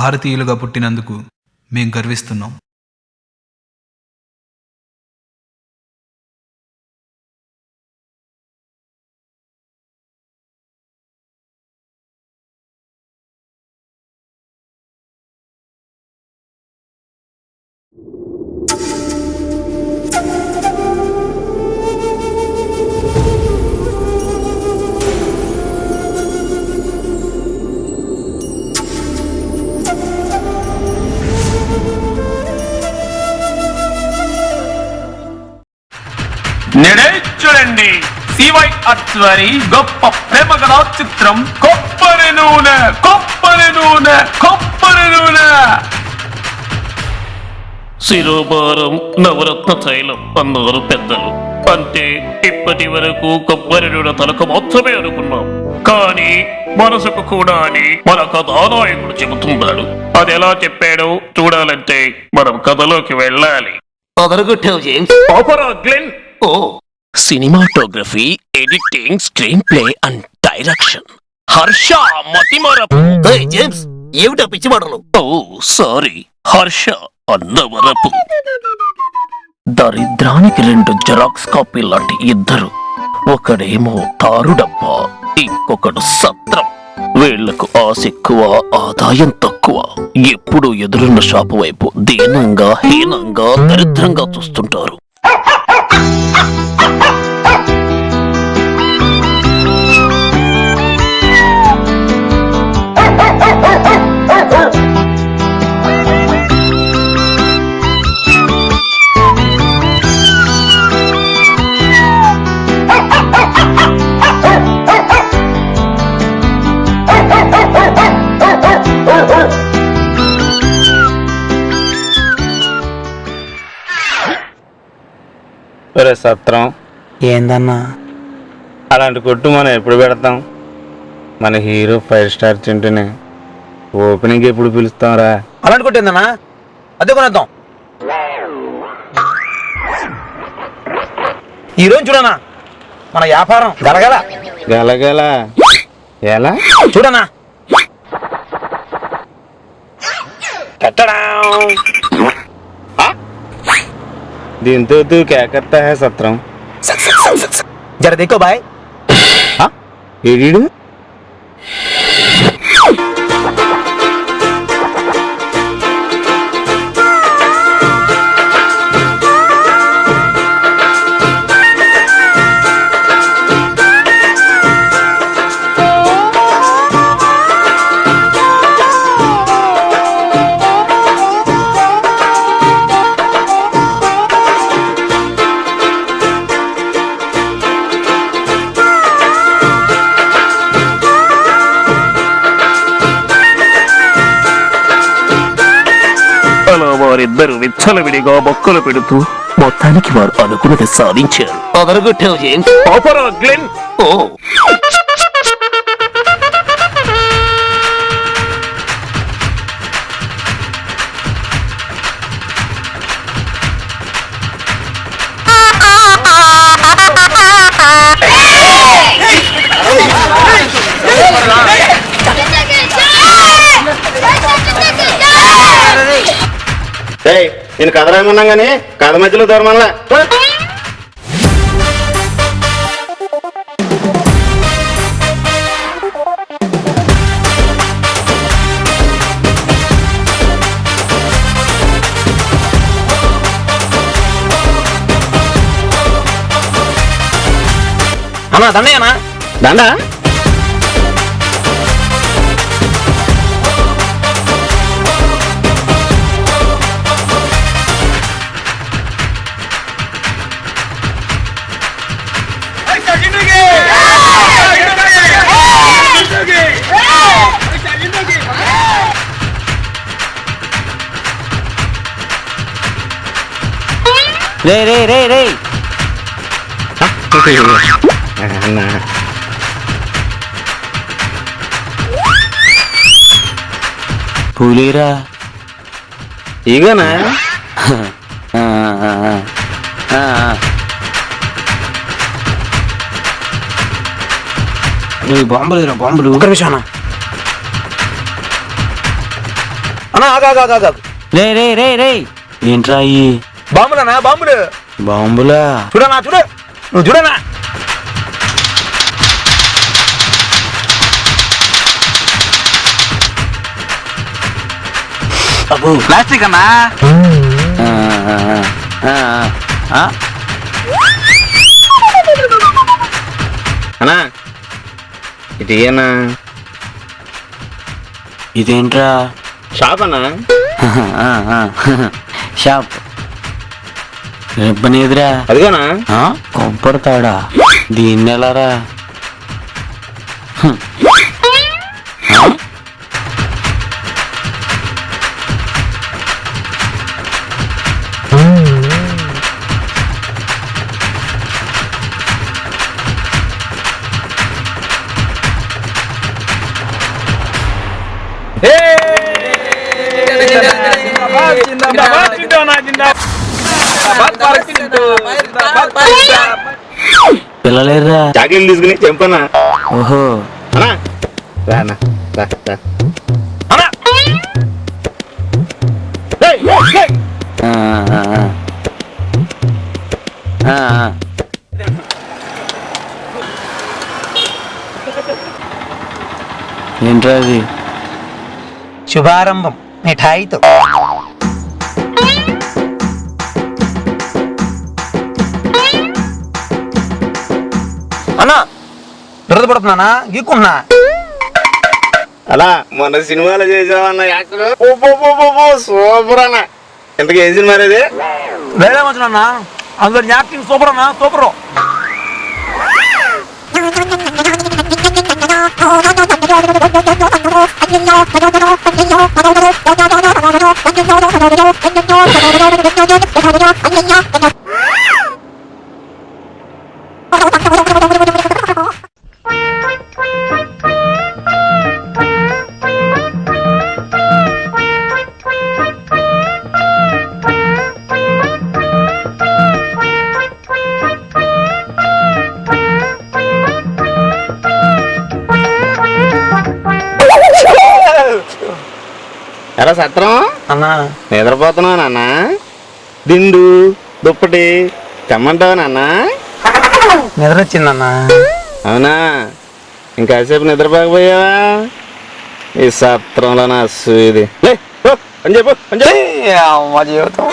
భారతీయులుగా పుట్టినందుకు మేం గర్విస్తున్నాం. నేడే చూడండి సివై అత్వారి గొప్ప ప్రేమ కథా చిత్రం కొబ్బరి నూనె కొబ్బరి నూనె కొబ్బరి నూనె. శిరోభారం నవరత్న తైలం అన్నారు పెద్దలు. అంటే ఇప్పటి వరకు కొబ్బరి నూనె తలకు మాత్రమే అనుకున్నాం, కానీ మనసుకు కూడా అని మన కథానాయకుడు చెబుతున్నాడు. అది ఎలా చెప్పాడో చూడాలంటే మనం కథలోకి వెళ్ళాలి. అదరగొట్టావు జేమ్స్. ఓపెరా గ్లెన్. ఓ cinematography, editing, screenplay and direction Harsha మతిమరపు. జేమ్స్, ఏమిటా పిచ్చి మాటలు? ఓ సారీ, హర్ష అన్నవరపు. దరిద్రానికి 2 జెరాక్స్ కాపీ లాంటి ఇద్దరు, ఒకడేమో తారు డబ్బా, ఇంకొకడు సత్రం. వీళ్లకు ఆశ ఎక్కువ, ఆదాయం తక్కువ. ఎప్పుడు ఎదురున్న షాపు వైపు దీనంగా, హీనంగా, దరిద్రంగా చూస్తుంటారు. సత్రం ఏందన్నా అలాంటి కొట్టు మనం ఎప్పుడు పెడతాం? మన హీరో 5 స్టార్ చింటూనే ఓపెనింగ్ ఎప్పుడు పిలుస్తాంరా? అలాంటి కొట్టిందన్నా, అదే కొనేద్దాం. ఈరోజు చూడనా మన వ్యాపారం గలగల గలగల. ఎలా చూడనా? కట్టడా దీంతో తూ క్యా కర్తా హై సత్రం? జర దేకో బాయ్. ఏడీడు అలా వారిద్దరు విచ్చలవిడిగా మొక్కలు పెడుతూ మొత్తానికి వారు అనుకున్నది సాధించారు. అదరగొట్టావు జేమ్స్. ఓపెరా గ్లెన్. ఓ నేను కథ రాయమన్నాం గానీ కథ మధ్యలో దూరమల్లా. అన్నా దండయ్యనా? దండా రే రే రే రే అన్నా పులిరా ఇగనా? బాంబులు బాంబులు. ఒక నిమిషం అన్న. అన్నా ఆగా రే రే రే రే ఏంట్రా ఈ బాంబులన్నా బాంబులు బాంబులా? చూడనా చూడు నువ్వు చూడనా ప్లాస్టిక్ అన్నా. ఆ, ఆ, ఆ, ఆ. అన్నా ఇటీనా ఇదేంట్రా? షాప్ అన్నా. ఆ, ఆ. షాప్ రెబ్బనేదిరా? అదిగోనా కొబ్బడతాడా? దీన్ని ఎలారా? హ్మ్. ఆ? పిల్లలేరా? జాకెట్ తీసుకుని చెంపనా. ఓహో అన్నా రానా రా రా. అన్నా ఆ, ఆ, ఆ. ఆ, ఆ. ఏంట్రా అది? శుభారంభం మిఠాయితో. అన్నా దురద పడుతున్నానా గీక్కుంటున్నా. అలా మొన్న సినిమాలో చేసావన్న యాక్టర్ సూపర్ అన్న. ఎంతకు ఏ సినిమా ఇది? వేరే మంచి అందరు యాక్టింగ్ సూపర్ అన్నా సూపర్. ఎలా సత్రం అన్నా నిద్రపోతున్నావు నాన్న? దిండు దుప్పటి తెమ్మంటావు నాన్న? నిద్ర వచ్చిందన్నా. అవునా ఇంకాసేపు నిద్రపోకపోయావా? ఈ సత్రంలో నా సూది అని చెప్పు అని చెప్పు. అమ్మ జీవితం.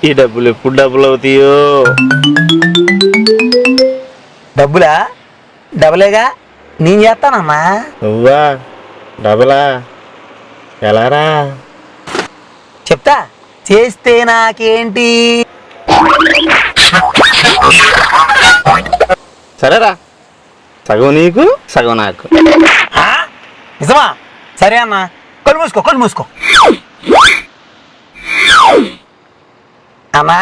ఈ డబ్బులు ఎప్పుడు డబ్బులు అవుతాయో? డబ్బులా? డబ్బులేగా నేను చేస్తానమ్మా. నువ్వా? డబ్బులా? ఎలారా? చెప్తా చేస్తే నాకేంటి. సరేరా సగం నీకు సగం నాకు. ఆ? నిజమా? సరే అన్నా కళ్ళు మూసుకో కళ్ళు మూసుకో. అన్నా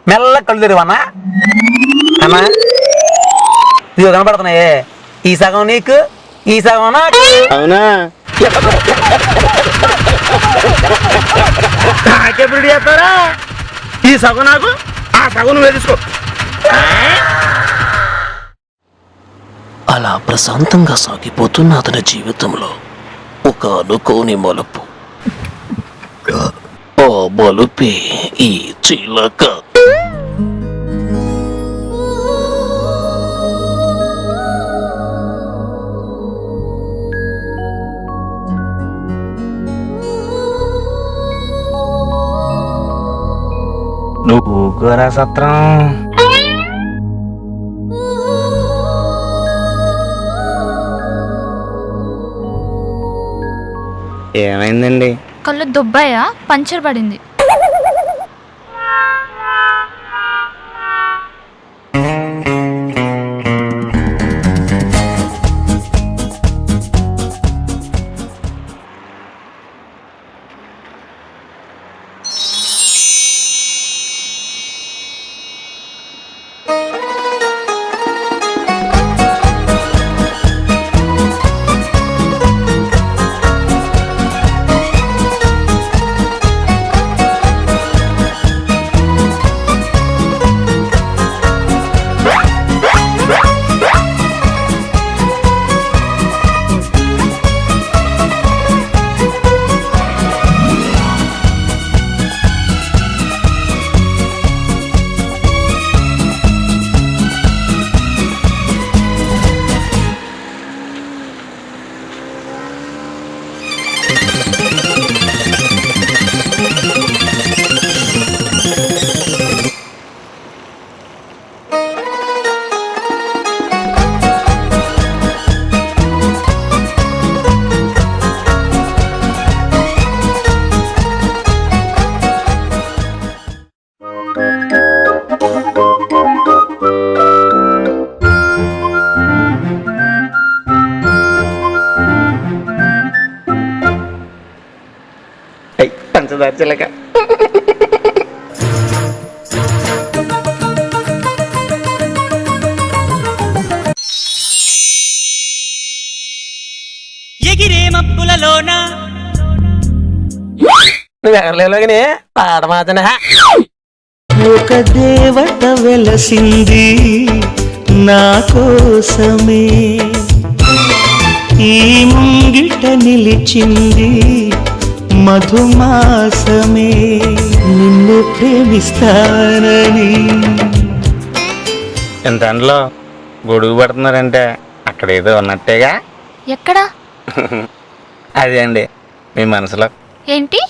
మెల్ల కళ్ళు తెరువన్నా. అన్నా ఇదిగో కనపడుతున్నాయే, ఈ సగం నీకు ఈ సగం నాకు. అవునా? నాకెప్పుడు చేస్తారా? ఈ సగం నాకు ఆ సగం నువ్వు వేసుకో. అలా ప్రశాంతంగా సాగిపోతున్న అతని జీవితంలో ఒక అనుకోని మలుపు. ఆ మలుపే ఈ చిలక. నువ్వు కూర సత్రం ఏమైందండి? కళ్ళు దుబ్బాయా, పంచర్ పడింది. పంచదార చిలక. ఎగిరే మబ్బులలోన నువ్వు ఎగరలేలోగానే పాట మాత్రమే. ఒక దేవత వెలసింది నా కోసమే, ఈ ముంగిట నిలిచింది మధుమాసమే, నిన్ను ప్రేమిస్తానని. ఇంత ఎండలో గొడుగు పడుతున్నారంటే అక్కడ ఏదో ఉన్నట్టేగా. ఎక్కడా? అదే అండి మీ మనసులో. ఏంటి?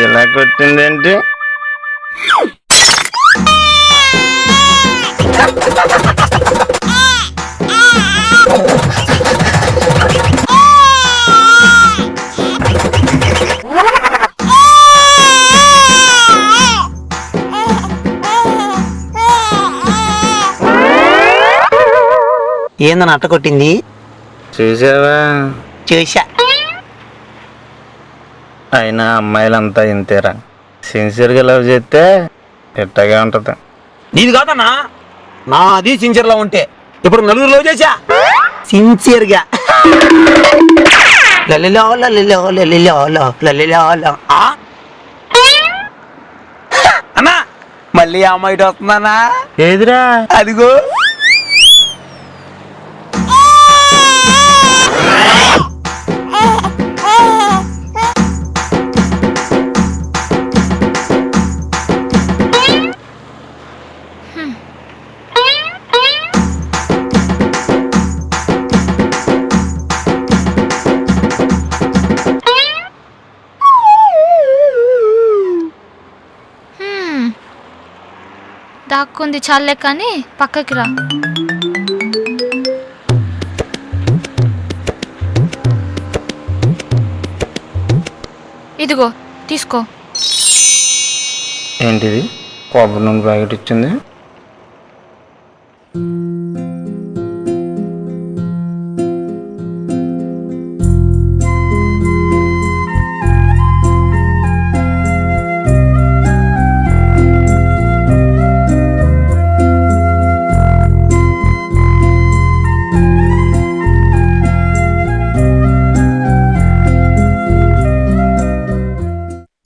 ఇలా కొట్టిందేంటి? ఏందని అట్ట కొట్టింది? చూసావా? చూసా. అయినా అమ్మాయిలంతా ఇంతేరా, సిన్సియర్గా లవ్ చేస్తే ఎట్టగా ఉంటుంది. నీది కాదన్నా, నాది సిన్సియర్లో ఉంటే ఇప్పుడు నలుగురు లవ్ చేశా సిన్సియర్గా. లలిలో లలిలో లలిలో లలిలో. అన్నా మళ్ళీ ఆ అమ్మాయి వస్తుందన్నా. ఏదిరా? అదిగో. దాక్కుంది చాలే కానీ పక్కకి రా. ఇదిగో తీసుకో. ఏంటిది? కొబ్బరి నూనె ప్యాకెట్ ఇచ్చింది.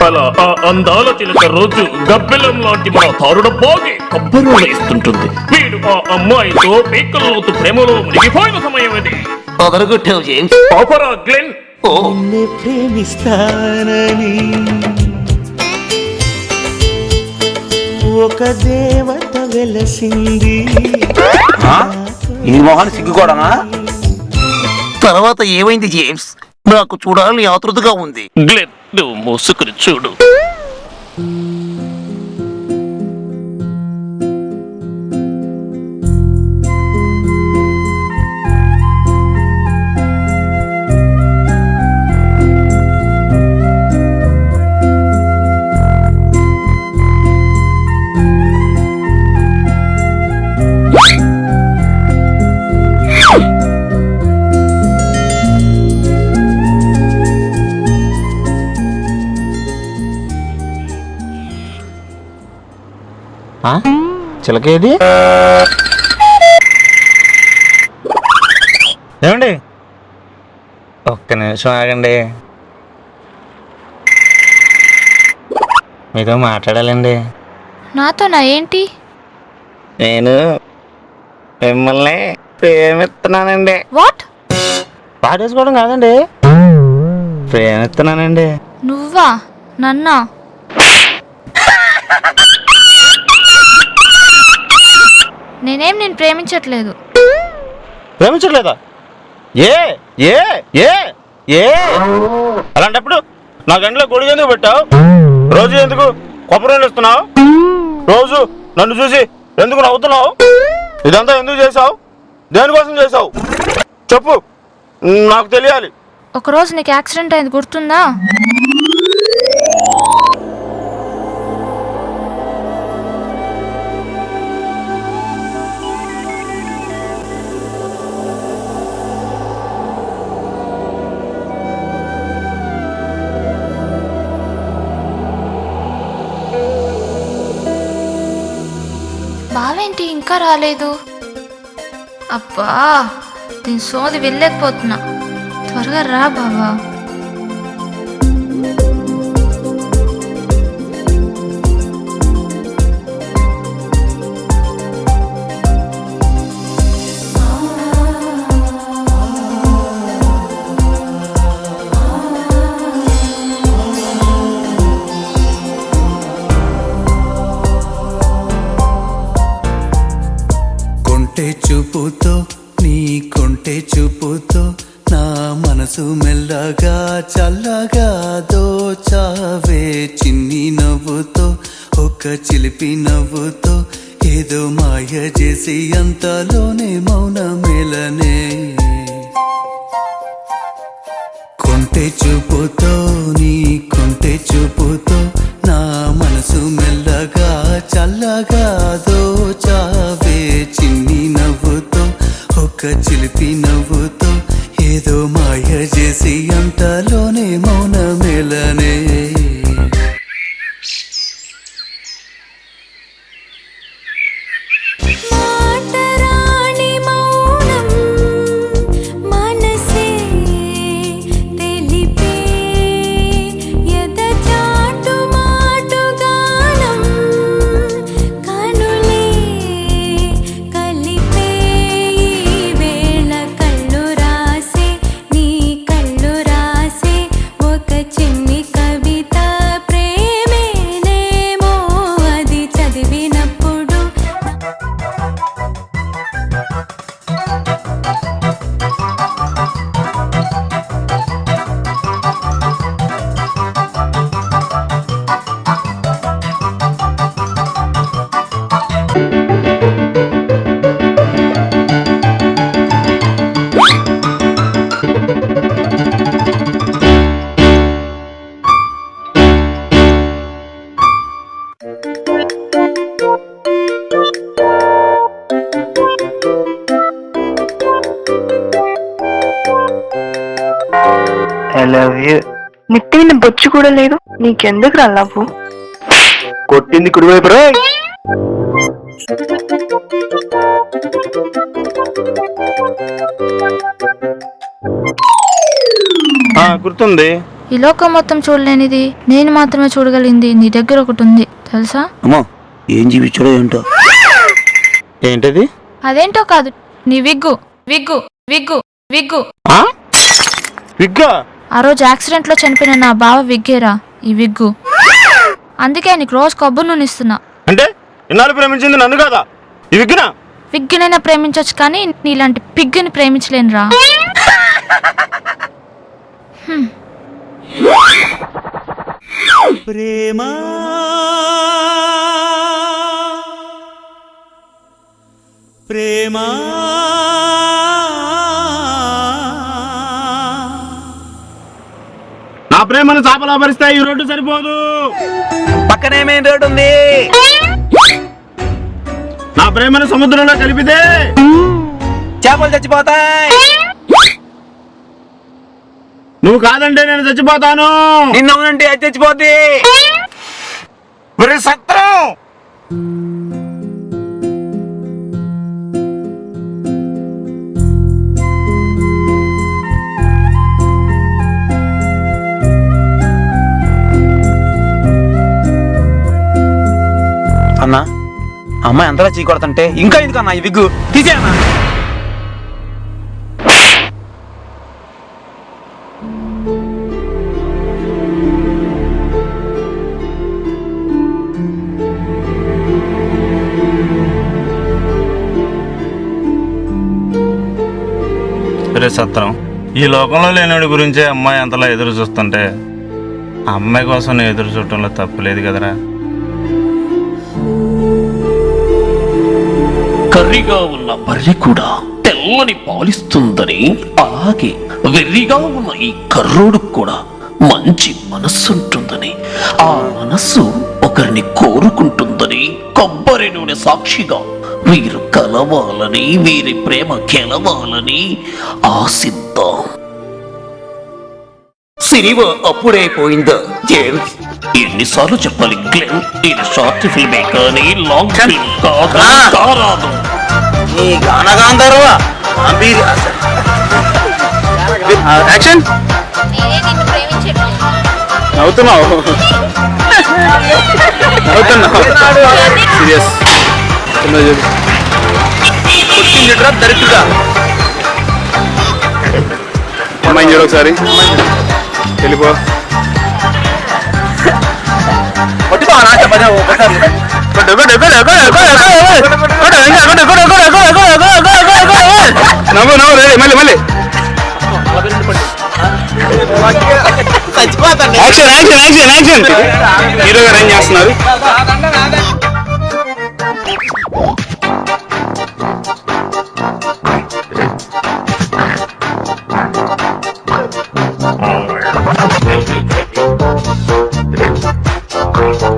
అలా ఆ అందాల చిలక రోజు గబ్బెలం లాంటి మన తారుడ బాగి కబ్బరులు ఇస్తుంటుంది. వీడు ఆ అమ్మాయితో పీకల్లోతు ప్రేమలో మునిగిపోయిన సమయం అది. అదరగొట్టావు జేమ్స్. ఆపరా గ్లెన్. ఓ నిన్ను ప్రేమిస్తానని ఒక దేవత వెలసింది. ఈ మొహాన్ని సిగ్గుకోవడమా? తర్వాత ఏమైంది జేమ్స్? నాకు చూడాలని ఆతృతగా ఉంది. గ్లెన్ నువ్వు మూసుకుని చూడు. చిలకేది ఏమండి ఒక్క నిమిషం ఆగండి, మీతో మాట్లాడాలండి. నాతోనా? ఏంటి? నేను మిమ్మల్ని ప్రేమిస్తున్నానండి. వాట్? పాటేసుకోవడం కాదండి, ప్రేమిస్తున్నానండి. నువ్వా? నన్నా? నేనేం నేను ప్రేమించట్లేదు. ప్రేమించట్లేదా? ఏ ఏ ఏ ఏ అలాంటప్పుడు నా గంటలో గొడుగు ఎందుకు పెట్టావు? రోజు ఎందుకు కొబ్బరి ఇస్తున్నావు? రోజు నన్ను చూసి ఎందుకు నవ్వుతున్నావు? ఇదంతా ఎందుకు చేసావు? దేనికోసం చేసావు చెప్పు, నాకు తెలియాలి. ఒకరోజు నీకు యాక్సిడెంట్ అయింది, గుర్తుందా? బావేంటి ఇంకా రాలేదు? అబ్బా, దీని సోది వెళ్ళలేకపోతున్నా. త్వరగా రా బావా. చూపుతో నీ కొంటె చూపుతో నా మనసు మెల్లగా చల్లగా దోచావే. చిన్ని నవ్వుతో ఒక చిలిపి నవ్వుతో ఏదో మాయ చేసి అంతలోనే మౌన మేలనే. కొంటె చూపుతో నీ కొంటె చూపుతో నా మనసు మెల్లగా చల్లగా దోచావే. చిన్ని నవ్వుతో ఒక చిలిపి నవ్వుతో ఏదో మాయ చేసి అంతలోనే మౌన మేలనే. నెత్తి మీద బొచ్చు కూడా లేదు, నీకెందుకు రా లవ్వు? కొట్టింది కుడివైపు రా. గుర్తుంది. ఈ లోకం మొత్తం చూడలేనిది నేను మాత్రమే చూడగలిగింది నీ దగ్గర ఒకటి ఉంది, తెలుసా? అమ్మో, ఏం జీవించడో ఏంటో. ఏంటది? అదేంటో కాదు, నీ విగ్గు విగ్గు విగ్గు విగ్గు. విగ్గా? ఆ రోజు యాక్సిడెంట్ లో చనిపోయిన నా బావ విగ్గేరా ఈ విగ్గు. అందుకే నీకు రోజు కొబ్బరి నూనె ఇస్తున్నా. అంటే ఇన్నాళ్ళు ప్రేమించింది నన్ను కాదా? ఈ విగ్గునా? విగ్గునైనా ప్రేమించొచ్చు కానీ నీలాంటి పిగ్గుని ప్రేమించలేనురా. ప్రేమా ప్రేమా నా ప్రేమను చాపలా భరిస్తే ఈ రోడ్డు సరిపోదు. పక్కనే మెయిన్ రోడ్డు ఉంది. నా ప్రేమను సముద్రంలో కలిపితే చేపలు చచ్చిపోతాయి. నువ్వు కాదంటే నేను చచ్చిపోతాను. నిన్నవునంటే అది చచ్చిపోద్ది. సత్రం అన్నా అమ్మాయి అంతలా చీ కొడుతుంటే ఇంకా ఎందుకన్నా ఈ విగ్గు తీసేయన్నా. రే సత్రం, ఈ లోకంలో లేనివాడి గురించే అమ్మాయి అంతలా ఎదురు చూస్తుంటే ఆ అమ్మాయి కోసం నేను ఎదురు చూడటంలో తప్పులేదు కదరా. కర్రీగా ఉన్న బర్రె కూడా తెల్లని పాలిస్తుందని, అలాగే వెర్రిగా ఉన్న ఈ కర్రోడు కూడా మంచి మనస్సుంటుందని, ఆ మనస్సు ఒకరిని కోరుకుంటుందని కొబ్బరి నూనె సాక్షిగా వీరు కలవాలని, వీరి ప్రేమ గెలవాలని ఆశిద్దాం. సినిమా అప్పుడే పోయిందా జేమ్స్? ఎన్నిసార్లు చెప్పాలి గ్లెన్, ఇది షార్ట్ ఫిల్మే కానీ లాంగ్ ఫిల్మ్ కారాదు. ఈ గానగాంధర్వ యాక్షన్ నవ్వుతున్నావు సీరియస్ దరిద్రుడా. అమ్మాయి చూడు ఒకసారి, వెళ్ళిపో. నవ్వు నవ్వు మళ్ళీ మళ్ళీ action action action action. Hero గారు ఏం చేస్తున్నారు? Oh,